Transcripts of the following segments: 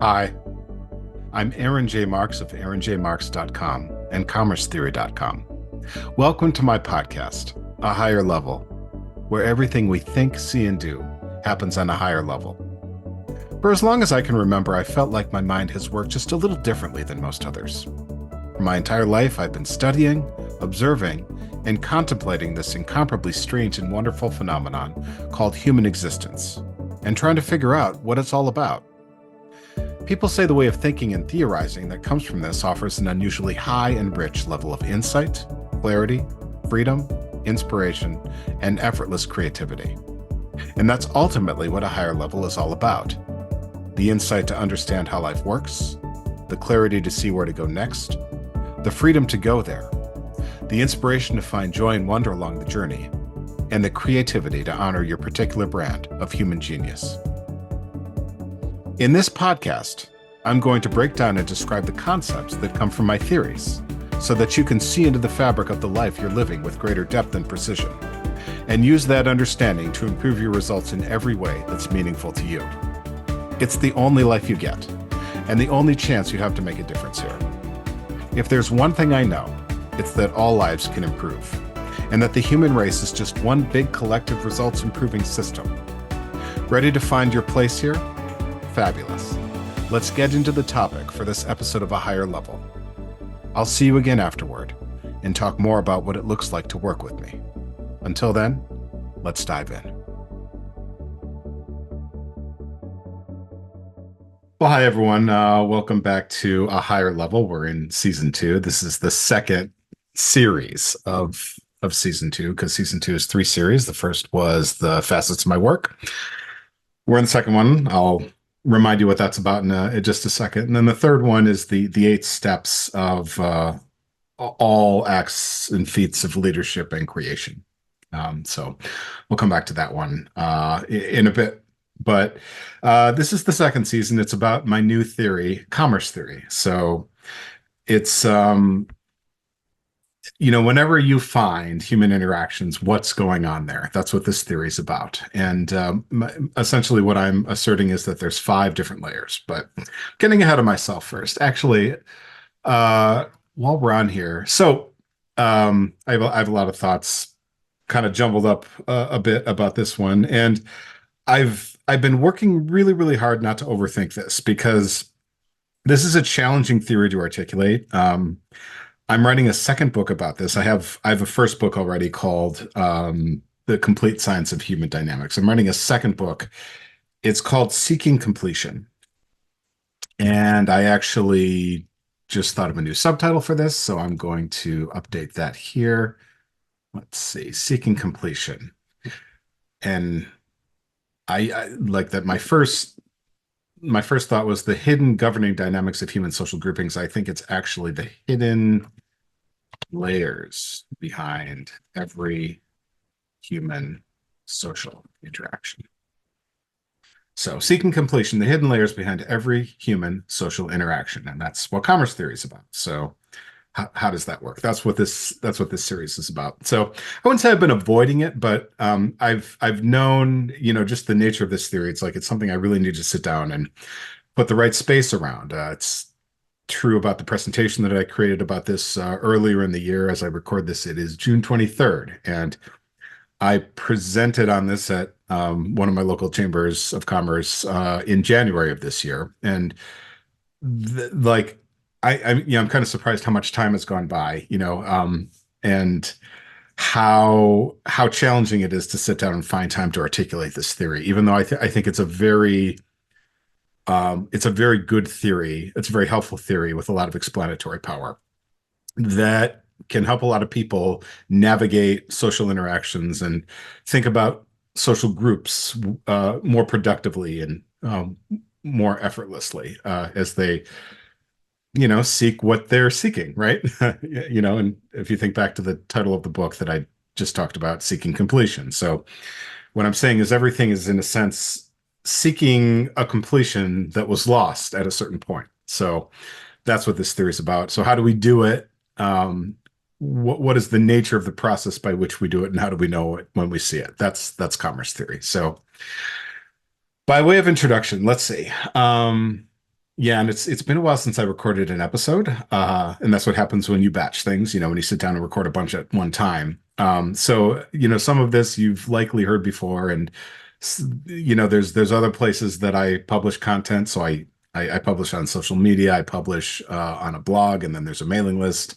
Hi, I'm Aaron J. Marks of aaronjmarks.com and commercetheory.com. Welcome to my podcast, A Higher Level, where everything we think, see, and do happens on a higher level. For as long as I can remember, I felt like my mind has worked just a little differently than most others. For my entire life, I've been studying, observing, and contemplating this incomparably strange and wonderful phenomenon called human existence, and trying to figure out what it's all about. People say the way of thinking and theorizing that comes from this offers an unusually high and rich level of insight, clarity, freedom, inspiration, and effortless creativity. And that's ultimately what a higher level is all about. The insight to understand how life works, the clarity to see where to go next, the freedom to go there, the inspiration to find joy and wonder along the journey, and the creativity to honor your particular brand of human genius. In this podcast, I'm going to break down and describe the concepts that come from my theories so that you can see into the fabric of the life you're living with greater depth and precision, and use that understanding to improve your results in every way that's meaningful to you. It's the only life you get, and the only chance you have to make a difference here. If there's one thing I know, it's that all lives can improve, and that the human race is just one big collective results improving system. Ready to find your place here? Fabulous. Let's get into the topic for this episode of A Higher Level. I'll see you again afterward and talk more about what it looks like to work with me. Until then, let's dive in. Well, hi, everyone. Welcome back to A Higher Level. We're in season 2. This is the second series of season 2, because season 2 is 3 series. The first was the facets of my work. We're in the second one. I'll remind you what that's about in just a second. And then the third one is the 8 steps of all acts and feats of leadership and creation. So we'll come back to that one in a bit. But this is the second season. It's about my new theory, commerce theory. So it's whenever you find human interactions, what's going on there? That's what this theory is about. And essentially what I'm asserting is that there's 5 different layers, but getting ahead of myself first. Actually, while we're on here, so I have a lot of thoughts kind of jumbled up a bit about this one. And I've been working really, really hard not to overthink this, because this is a challenging theory to articulate. I'm writing a second book about this. I have a first book already called The Complete Science of Human Dynamics. I'm writing a second book. It's called Seeking Completion. And I actually just thought of a new subtitle for this, so I'm going to update that here. Let's see, Seeking Completion. And I like that. My first thought was the hidden governing dynamics of human social groupings. I think it's actually the hidden layers behind every human social interaction. So seeking completion, the hidden layers behind every human social interaction. And that's what commerce theory is about. So how does that work? That's what this series is about. So I wouldn't say I've been avoiding it, but I've known, just the nature of this theory. It's something I really need to sit down and put the right space around. It's true about the presentation that I created about this earlier in the year. As I record this, it is June 23rd, and I presented on this at one of my local chambers of commerce in January of this year. And I'm kind of surprised how much time has gone by, and how challenging it is to sit down and find time to articulate this theory, even though I think it's a very good theory. It's a very helpful theory with a lot of explanatory power that can help a lot of people navigate social interactions and think about social groups more productively and more effortlessly as they seek what they're seeking, right? And if you think back to the title of the book that I just talked about, Seeking Completion. So what I'm saying is everything is, in a sense, seeking a completion that was lost at a certain point. So that's what this theory is about. So how do we do it? What is the nature of the process by which we do it, and how do we know it when we see it? That's commerce theory. So by way of introduction, let's see. Yeah, and it's been a while since I recorded an episode, and that's what happens when you batch things, when you sit down and record a bunch at one time. So some of this you've likely heard before, and there's other places that I publish content. So I publish on social media, I publish on a blog, and then there's a mailing list,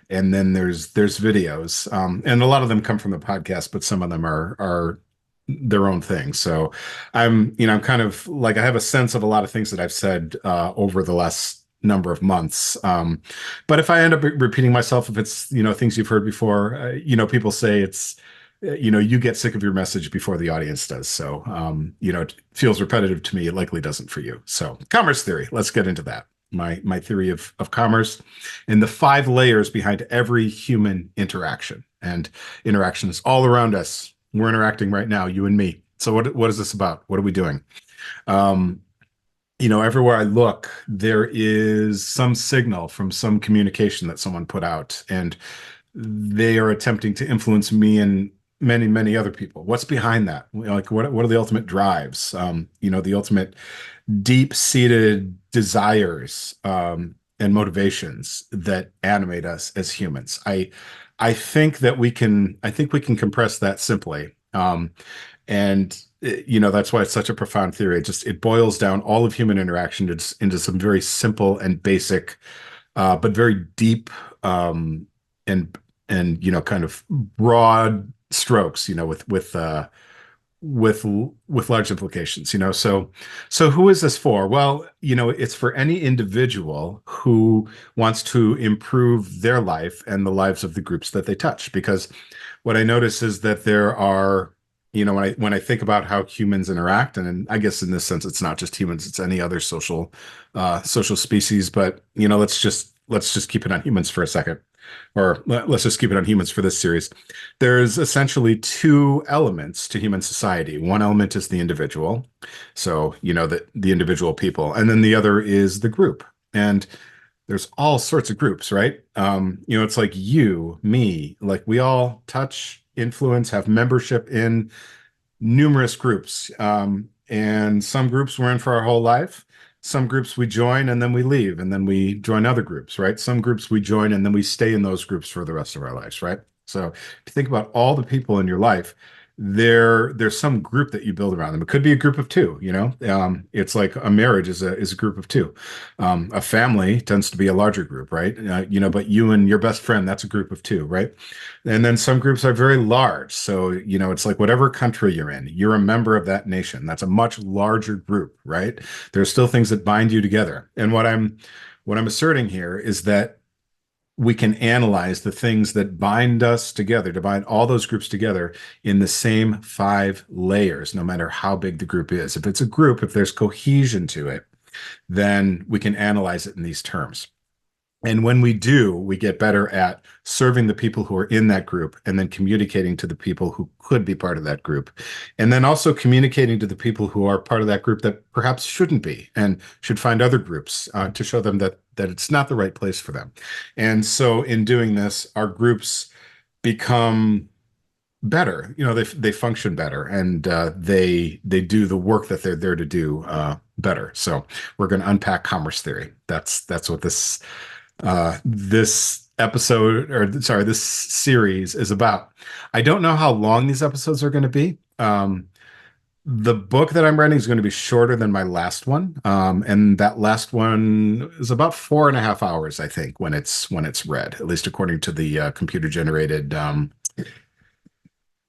and then there's videos, and a lot of them come from the podcast, but some of them are their own thing. So I'm kind of like I have a sense of a lot of things that I've said over the last number of months. But if I end up repeating myself, if it's things you've heard before, people say it's you get sick of your message before the audience does. So it feels repetitive to me. It likely doesn't for you. So commerce theory. Let's get into that. My theory of commerce and the five layers behind every human interaction. And interaction is all around us. We're interacting right now, you and me. So what is this about? What are we doing? Um, Everywhere I look, there is some signal from some communication that someone put out, and they are attempting to influence me and many, many other people. What's behind that? Like, what are the ultimate drives? The ultimate deep-seated desires and motivations that animate us as humans. I think we can compress that simply. And that's why it's such a profound theory. It boils down all of human interaction into some very simple and basic, but very deep and kind of broad strokes. With large implications. So who is this for? Well, it's for any individual who wants to improve their life and the lives of the groups that they touch. Because what I notice is that there are, when I think about how humans interact, and I guess in this sense it's not just humans, it's any other social species, but let's just keep it on humans for a second, or let's just keep it on humans for this series. There's essentially two elements to human society. One element is the individual, so the individual people, and then the other is the group. And there's all sorts of groups, right? It's like you, me, like we all touch, influence, have membership in numerous groups. And some groups we're in for our whole life. Some groups we join and then we leave and then we join other groups, right? Some groups we join and then we stay in those groups for the rest of our lives, right? So if you think about all the people in your life, there's some group that you build around them. It could be a group of two. It's like a marriage is a group of two. A family tends to be a larger group, right? But you and your best friend, that's a group of two, right? And then some groups are very large. So, it's like whatever country you're in, you're a member of that nation. That's a much larger group, right? There's still things that bind you together. And what I'm asserting here is that we can analyze the things that bind us together, to bind all those groups together in the same five layers, no matter how big the group is. If it's a group, if there's cohesion to it, then we can analyze it in these terms. And when we do, we get better at serving the people who are in that group and then communicating to the people who could be part of that group. And then also communicating to the people who are part of that group that perhaps shouldn't be and should find other groups to show them that it's not the right place for them. And so in doing this, our groups become better. They function better, and they do the work that they're there to do better. So we're going to unpack commerce theory. That's what this episode, or sorry, this series is about. I don't know how long these episodes are going to be. The book that I'm writing is going to be shorter than my last one. And that last one is about 4.5 hours, I think, when it's read, at least according to the computer generated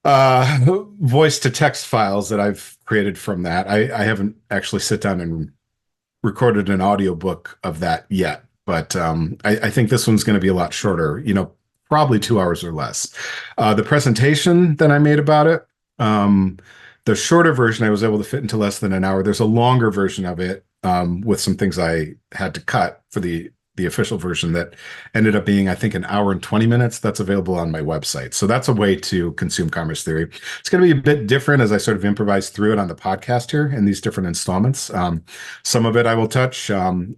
voice to text files that I've created from that. I haven't actually sit down and recorded an audiobook of that yet, but I think this one's going to be a lot shorter, probably 2 hours or less. The presentation that I made about it, the shorter version I was able to fit into less than an hour. There's a longer version of it with some things I had to cut for the official version that ended up being, I think, 1 hour and 20 minutes. That's available on my website. So that's a way to consume commerce theory. It's going to be a bit different as I sort of improvise through it on the podcast here in these different installments. Some of it I will touch, and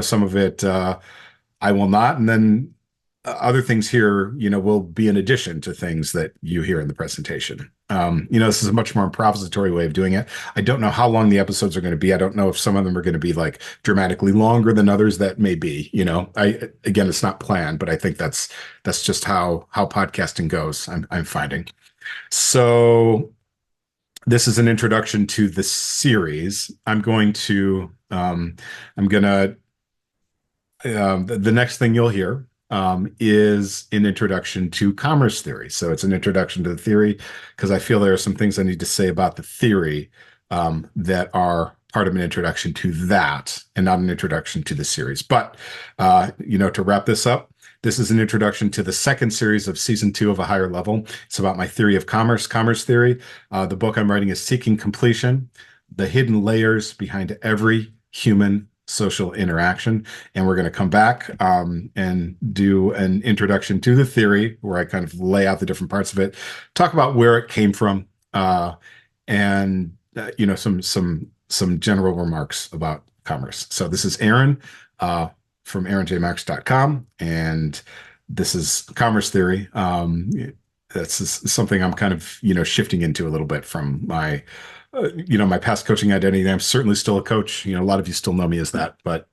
some of it I will not. And then other things here, will be in addition to things that you hear in the presentation. This is a much more improvisatory way of doing it. I don't know how long the episodes are going to be. I don't know if some of them are going to be like dramatically longer than others. That may be, again, it's not planned, but I think that's just how podcasting goes. I'm finding. So this is an introduction to the series. The next thing you'll hear is an introduction to commerce theory. So it's an introduction to the theory because I feel there are some things I need to say about the theory that are part of an introduction to that and not an introduction to the series. But, to wrap this up, this is an introduction to the second series of season 2 of A Higher Level. It's about my theory of commerce theory. The book I'm writing is Seeking Completion, the Hidden Layers Behind Every Human Social Interaction. And we're going to come back and do an introduction to the theory where I kind of lay out the different parts of it, talk about where it came from, and some general remarks about commerce. So this is Aaron from aaronjmarks.com, and this is commerce theory. That's something I'm kind of shifting into a little bit from my my past coaching identity. I'm certainly still a coach. A lot of you still know me as that, but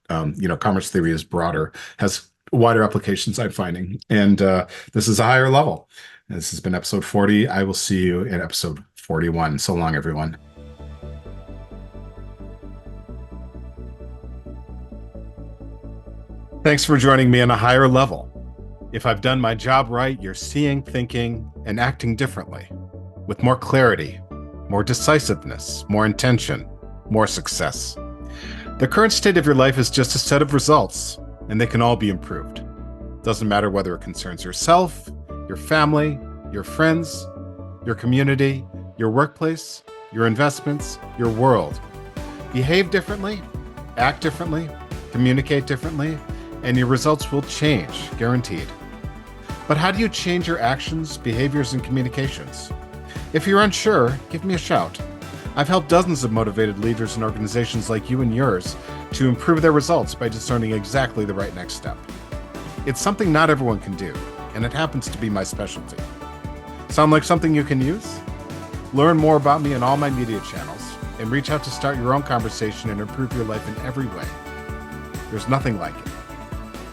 commerce theory is broader, has wider applications I'm finding. And this is a higher level. This has been episode 40. I will see you in episode 41. So long, everyone. Thanks for joining me on A Higher Level. If I've done my job right, you're seeing, thinking, and acting differently, with more clarity, more decisiveness, more intention, more success. The current state of your life is just a set of results, and they can all be improved. Doesn't matter whether it concerns yourself, your family, your friends, your community, your workplace, your investments, your world. Behave differently, act differently, communicate differently, and your results will change, guaranteed. But how do you change your actions, behaviors, and communications? If you're unsure, give me a shout. I've helped dozens of motivated leaders and organizations like you and yours to improve their results by discerning exactly the right next step. It's something not everyone can do, and it happens to be my specialty. Sound like something you can use? Learn more about me in all my media channels, and reach out to start your own conversation and improve your life in every way. There's nothing like it.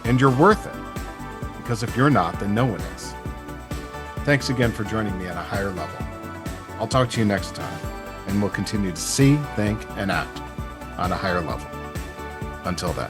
And you're worth it, because if you're not, then no one is. Thanks again for joining me at A Higher Level. I'll talk to you next time, and we'll continue to see, think, and act on a higher level. Until then.